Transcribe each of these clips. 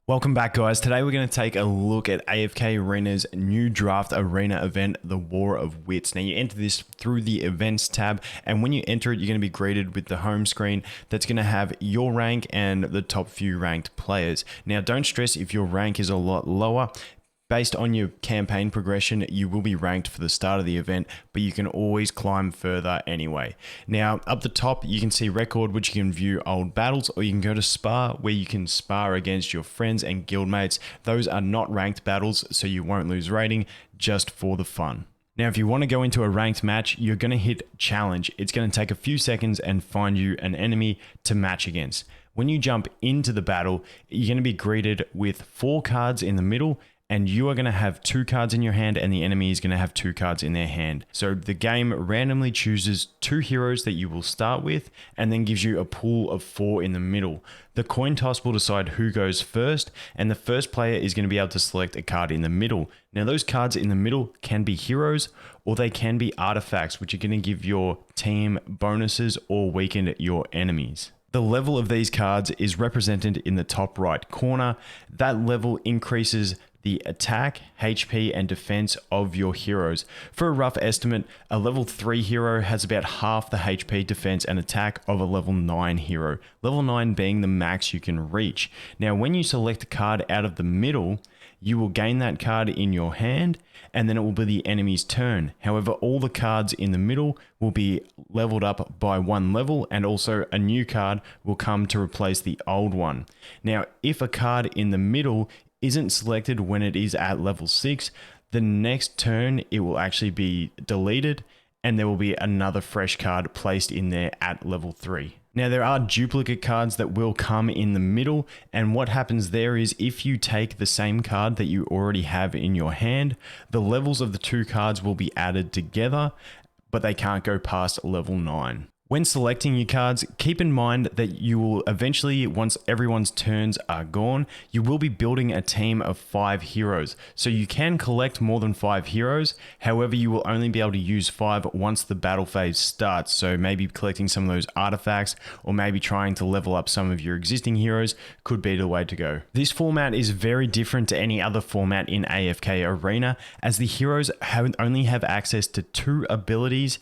Welcome back, guys. Today we're going to take a look at AFK Arena's new draft arena event, the War of Wits. Now, you enter this through the events tab, and when you enter it, you're going to be greeted with the home screen that's going to have your rank and the top few ranked players. Now, don't stress if your rank is a lot lower. Based on your campaign progression, you will be ranked for the start of the event, but you can always climb further anyway. Now, up the top, you can see record, which you can view old battles, or you can go to spar, where you can spar against your friends and guildmates. Those are not ranked battles, so you won't lose rating, just for the fun. Now, if you want to go into a ranked match, you're going to hit challenge. It's going to take a few seconds and find you an enemy to match against. When you jump into the battle, you're going to be greeted with 4 cards in the middle, and you are going to have 2 cards in your hand and the enemy is going to have 2 cards in their hand. So the game randomly chooses 2 heroes that you will start with and then gives you a pool of 4 in the middle. The coin toss will decide who goes first, and the first player is going to be able to select a card in the middle. Now, those cards in the middle can be heroes or they can be artifacts, which are going to give your team bonuses or weaken your enemies. The level of these cards is represented in the top right corner. That level increases the attack, HP, and defense of your heroes. For a rough estimate, a level 3 hero has about half the HP, defense, and attack of a level 9 hero. Level 9 being the max you can reach. Now, when you select a card out of the middle, you will gain that card in your hand, and then it will be the enemy's turn. However, all the cards in the middle will be leveled up by 1 level, and also a new card will come to replace the old one. Now, if a card in the middle isn't selected when it is at level 6, the next turn it will actually be deleted, and there will be another fresh card placed in there at level 3. Now, there are duplicate cards that will come in the middle, and what happens there is if you take the same card that you already have in your hand, the levels of the 2 cards will be added together, but they can't go past level 9. When selecting your cards, keep in mind that you will eventually, once everyone's turns are gone, you will be building a team of 5 heroes. So you can collect more than 5 heroes, however you will only be able to use 5 once the battle phase starts. So maybe collecting some of those artifacts or maybe trying to level up some of your existing heroes could be the way to go. This format is very different to any other format in AFK Arena, as the heroes only have access to 2 abilities,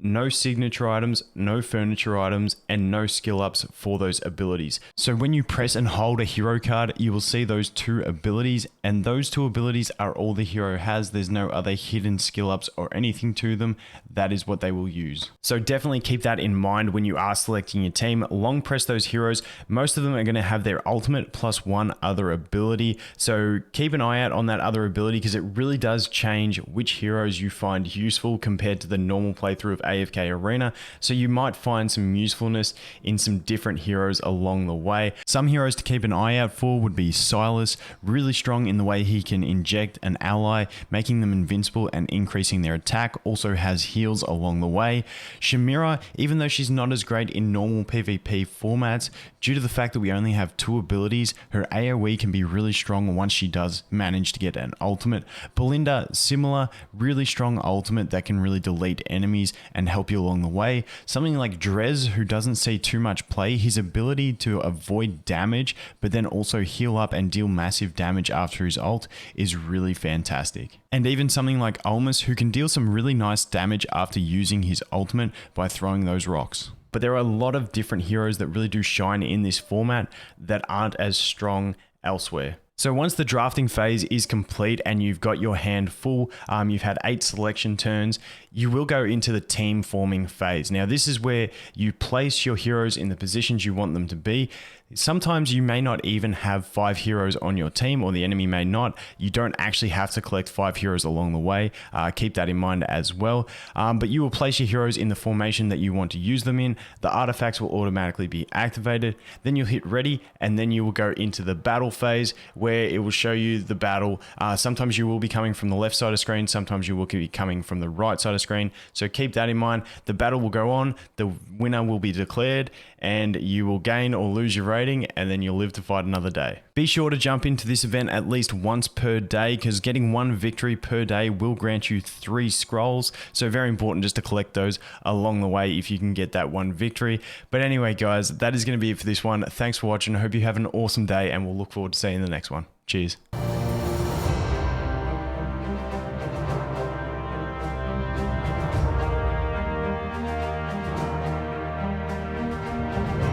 no signature items, no furniture items, and no skill ups for those abilities. So when you press and hold a hero card, you will see those 2 abilities, and those 2 abilities are all the hero has. There's no other hidden skill ups or anything to them. That is what they will use. So definitely keep that in mind when you are selecting your team. Long press those heroes. Most of them are going to have their ultimate plus 1 other ability. So keep an eye out on that other ability, because it really does change which heroes you find useful compared to the normal playthrough of AFK Arena. So you might find some usefulness in some different heroes along the way. Some heroes to keep an eye out for would be Silas, really strong in the way he can inject an ally, making them invincible and increasing their attack, also has heals along the way. Shamira, even though she's not as great in normal PvP formats, due to the fact that we only have 2 abilities, her AoE can be really strong once she does manage to get an ultimate. Belinda, similar, really strong ultimate that can really delete enemies and help you along the way. Something like Drez, who doesn't see too much play, his ability to avoid damage but then also heal up and deal massive damage after his ult is really fantastic. And even something like Almas, who can deal some really nice damage after using his ultimate by throwing those rocks. But there are a lot of different heroes that really do shine in this format that aren't as strong elsewhere. So once the drafting phase is complete and you've got your hand full, you've had 8 selection turns, you will go into the team forming phase. Now, this is where you place your heroes in the positions you want them to be. Sometimes you may not even have 5 heroes on your team, or the enemy may not. You don't actually have to collect 5 heroes along the way. Keep that in mind as well. But you will place your heroes in the formation that you want to use them in. The artifacts will automatically be activated. Then you'll hit ready, and then you will go into the battle phase, where where it will show you the battle. Sometimes you will be coming from the left side of screen, sometimes you will be coming from the right side of screen. So keep that in mind. The battle will go on, the winner will be declared, and you will gain or lose your rating, and then you'll live to fight another day. Be sure to jump into this event at least once per day, because getting 1 victory per day will grant you 3 scrolls. So very important just to collect those along the way if you can get that 1 victory. But anyway, guys, that is going to be it for this one. Thanks for watching. I hope you have an awesome day, and we'll look forward to seeing you in the next one. Cheers.